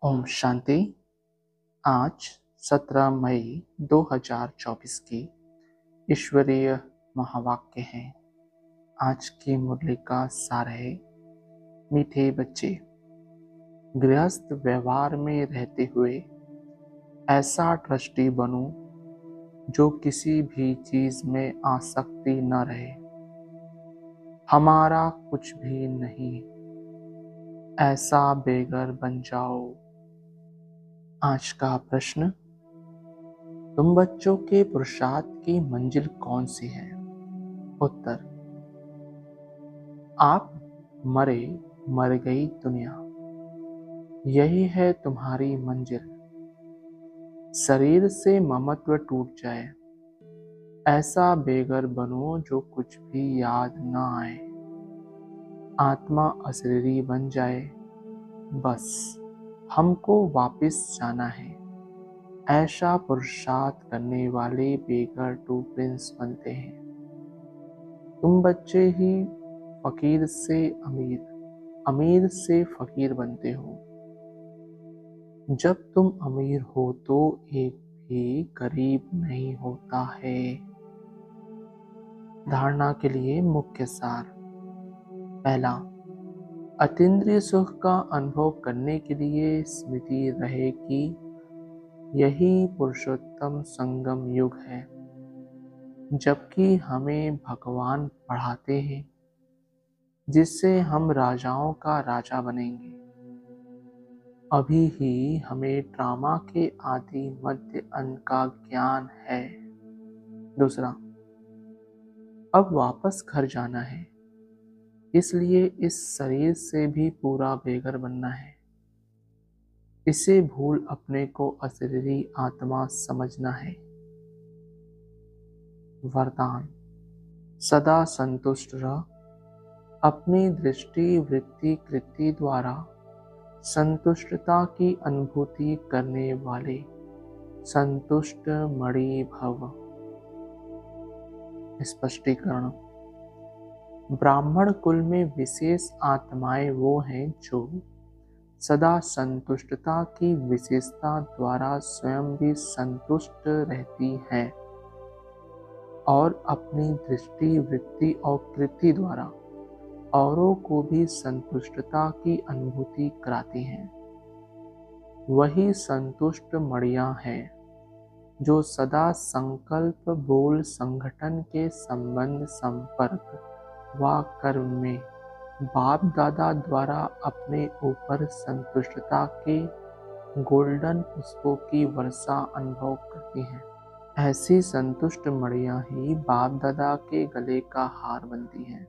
ओम शांति। आज 17 मई 2024 की ईश्वरीय महावाक्य हैं। आज की मुरली का सार है, मीठे बच्चे, गृहस्थ व्यवहार में रहते हुए ऐसा ट्रस्टी बनो जो किसी भी चीज में आसक्ति न रहे। हमारा कुछ भी नहीं, ऐसा बेघर बन जाओ। आज का प्रश्न, तुम बच्चों के पुरुषार्थ की मंजिल कौन सी है? उत्तर, आप मर गई दुनिया, यही है तुम्हारी मंजिल। शरीर से ममत्व टूट जाए, ऐसा बेघर बनो जो कुछ भी याद न आए। आत्मा अशरीरी बन जाए, बस हमको वापस जाना है। ऐसा पुरुषार्थ करने वाले बेघर टू प्रिंस बनते हैं। तुम बच्चे ही फकीर से अमीर, अमीर से फकीर बनते हो। जब तुम अमीर हो तो एक भी गरीब नहीं होता है। धारणा के लिए मुख्य सार। पहला, अतीन्द्रिय सुख का अनुभव करने के लिए स्मृति रहे कि यही पुरुषोत्तम संगम युग है, जबकि हमें भगवान पढ़ाते हैं जिससे हम राजाओं का राजा बनेंगे। अभी ही हमें ड्रामा के आदि मध्य अंत का ज्ञान है। दूसरा, अब वापस घर जाना है, इसलिए इस शरीर से भी पूरा बेघर बनना है। इसे भूल अपने को अशरीरी आत्मा समझना है। वरदान, सदा संतुष्ट रह। अपनी दृष्टि वृत्ति कृति द्वारा संतुष्टता की अनुभूति करने वाले संतुष्ट मणि भव। स्पष्टीकरण, ब्राह्मण कुल में विशेष आत्माएं वो हैं जो सदा संतुष्टता की विशेषता द्वारा स्वयं भी संतुष्ट रहती हैं और अपनी दृष्टि वृत्ति और कृति द्वारा औरों को भी संतुष्टता की अनुभूति कराती हैं। वही संतुष्ट मणियां हैं जो सदा संकल्प बोल संगठन के संबंध संपर्क व कर्म में बाप दादा द्वारा अपने ऊपर संतुष्टता के गोल्डन पुष्पों की वर्षा अनुभव करती हैं। ऐसी संतुष्ट मणियां ही बाप दादा के गले का हार बनती हैं,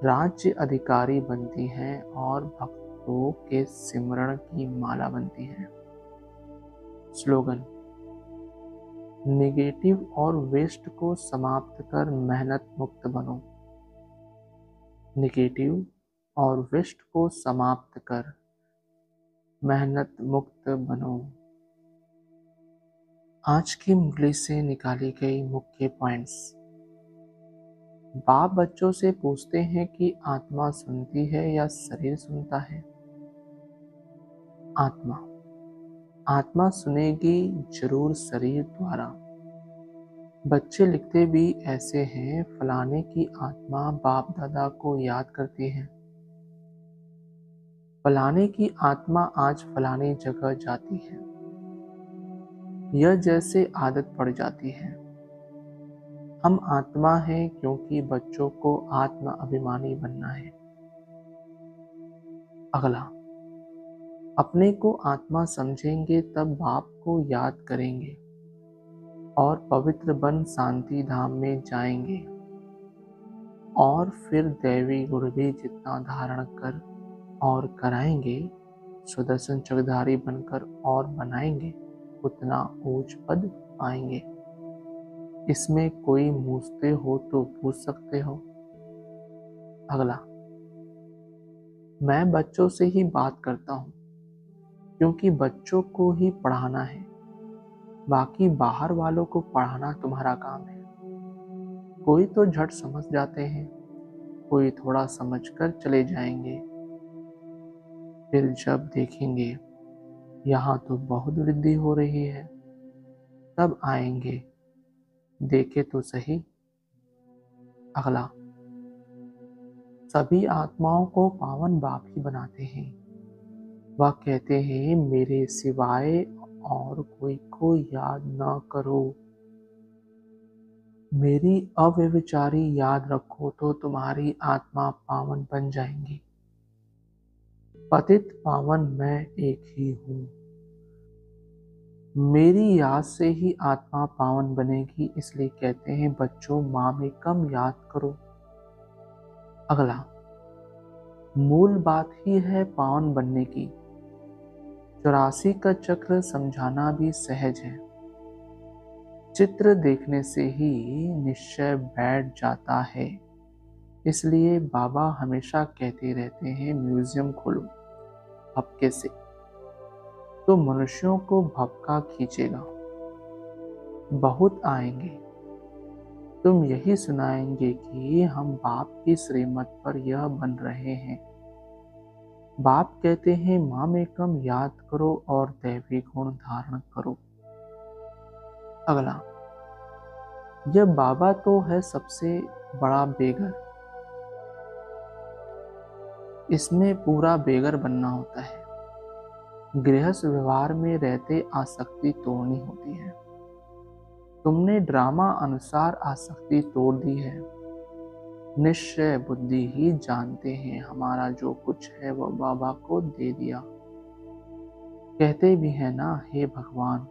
राज्य अधिकारी बनती हैं और भक्तों के सिमरण की माला बनती हैं। स्लोगन, नेगेटिव और वेस्ट को समाप्त कर मेहनत मुक्त बनो। नेगेटिव और वेस्ट को समाप्त कर मेहनत मुक्त बनो। आज की मुरली से निकाली गई मुख्य पॉइंट्स। बाप बच्चों से पूछते हैं कि आत्मा सुनती है या शरीर सुनता है? आत्मा सुनेगी जरूर शरीर द्वारा। बच्चे लिखते भी ऐसे हैं, फलाने की आत्मा बाप दादा को याद करती है। फलाने की आत्मा आज फलानी जगह जाती है। यह जैसे आदत पड़ जाती है। हम आत्मा हैं क्योंकि बच्चों को आत्म अभिमानी बनना है। अगला, अपने को आत्मा समझेंगे तब बाप को याद करेंगे और पवित्र बन शांति धाम में जाएंगे और फिर दैवी गुण भी जितना धारण कर और कराएंगे, सुदर्शन चक्रधारी बनकर और बनाएंगे, उतना ऊंच पद पाएंगे। इसमें कोई पूछते हो तो पूछ सकते हो। अगला, मैं बच्चों से ही बात करता हूँ क्योंकि बच्चों को ही पढ़ाना है, बाकी बाहर वालों को पढ़ाना तुम्हारा काम है। कोई तो झट समझ जाते हैं, कोई थोड़ा समझकर चले जाएंगे। फिर जब देखेंगे यहाँ तो बहुत वृद्धि हो रही है, तब आएंगे, देखे तो सही। अगला, सभी आत्माओं को पावन बाप ही बनाते हैं। वह कहते हैं मेरे सिवाय और कोई को याद न करो, मेरी अव्यभिचारी याद रखो तो तुम्हारी आत्मा पावन बन जाएंगी। पतित पावन मैं एक ही हूँ, मेरी याद से ही आत्मा पावन बनेगी, इसलिए कहते हैं बच्चों माँ में कम याद करो। अगला, मूल बात ही है पावन बनने की। 84 का चक्र समझाना भी सहज है, चित्र देखने से ही निश्चय बैठ जाता है। इसलिए बाबा हमेशा कहते रहते हैं म्यूजियम खोलो भपके से, तो मनुष्यों को भपका खींचेगा, बहुत आएंगे। तुम यही सुनाएंगे कि हम बाप की श्रीमत पर यह बन रहे हैं। बाप कहते हैं माँ में कम याद करो और दैवी गुण धारण करो। अगला, यह बाबा तो है सबसे बड़ा बेगर, इसमें पूरा बेगर बनना होता है। गृहस्थ व्यवहार में रहते आसक्ति तोड़नी होती है। तुमने ड्रामा अनुसार आसक्ति तोड़ दी है। निश्चय बुद्धि ही जानते हैं हमारा जो कुछ है वह बाबा को दे दिया। कहते भी है ना, हे भगवान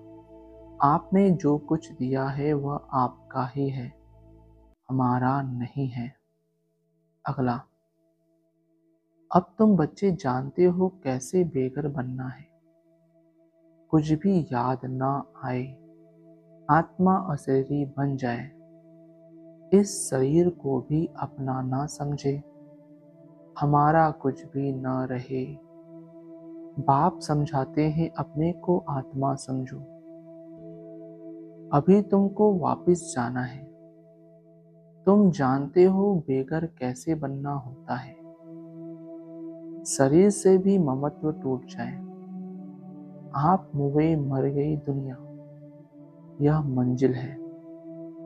आपने जो कुछ दिया है वह आपका ही है, हमारा नहीं है। अगला, अब तुम बच्चे जानते हो कैसे बेघर बनना है। कुछ भी याद ना आए, आत्मा अशरीरी बन जाए, इस शरीर को भी अपना ना समझे, हमारा कुछ भी न रहे। बाप समझाते हैं अपने को आत्मा समझो। अभी तुमको वापस जाना है। तुम जानते हो बेघर कैसे बनना होता है। शरीर से भी ममत्व टूट जाए, आप मुए मर गई दुनिया, यह मंजिल है।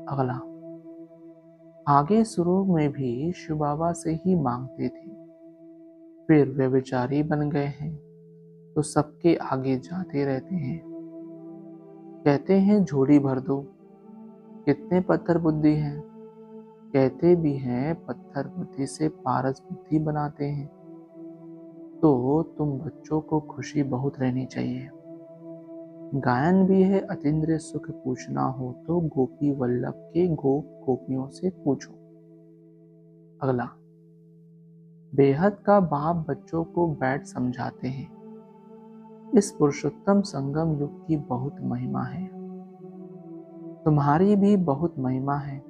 अगला, आगे शुरू में भी शिव बाबा से ही मांगते थे, फिर वे बेचारी बन गए हैं तो सबके आगे जाते रहते हैं। कहते हैं झोली भर दो, कितने पत्थर बुद्धि हैं। कहते भी हैं पत्थर बुद्धि से पारस बुद्धि बनाते हैं। तो तुम बच्चों को खुशी बहुत रहनी चाहिए। गायन भी है अतीन्द्रिय सुख पूछना हो तो गोपी वल्लभ के गोप गोपियों से पूछो। अगला, बेहद का बाप बच्चों को बैठ समझाते हैं। इस पुरुषोत्तम संगम युग की बहुत महिमा है, तुम्हारी भी बहुत महिमा है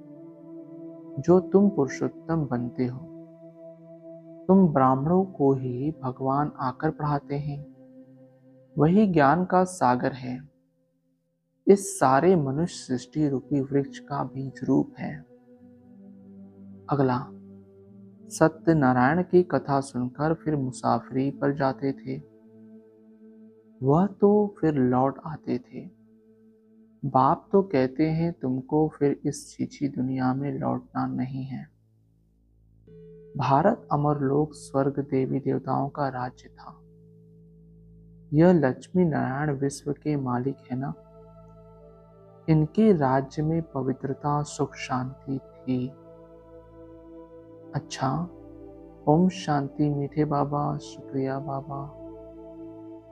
जो तुम पुरुषोत्तम बनते हो। तुम ब्राह्मणों को ही भगवान आकर पढ़ाते हैं, वही ज्ञान का सागर है, इस सारे मनुष्य सृष्टि रूपी वृक्ष का बीज रूप है। अगला, सत्यनारायण की कथा सुनकर फिर मुसाफरी पर जाते थे, वह तो फिर लौट आते थे। बाप तो कहते हैं तुमको फिर इस छीछी दुनिया में लौटना नहीं है। भारत अमरलोक स्वर्ग देवी देवताओं का राज्य था। यह लक्ष्मी नारायण विश्व के मालिक है ना, इनके राज्य में पवित्रता सुख शांति थी। अच्छा, ओम शांति मीठे बाबा, शुक्रिया बाबा।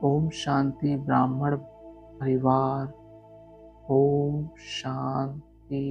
ओम शांति ब्राह्मण परिवार, ओम शांति।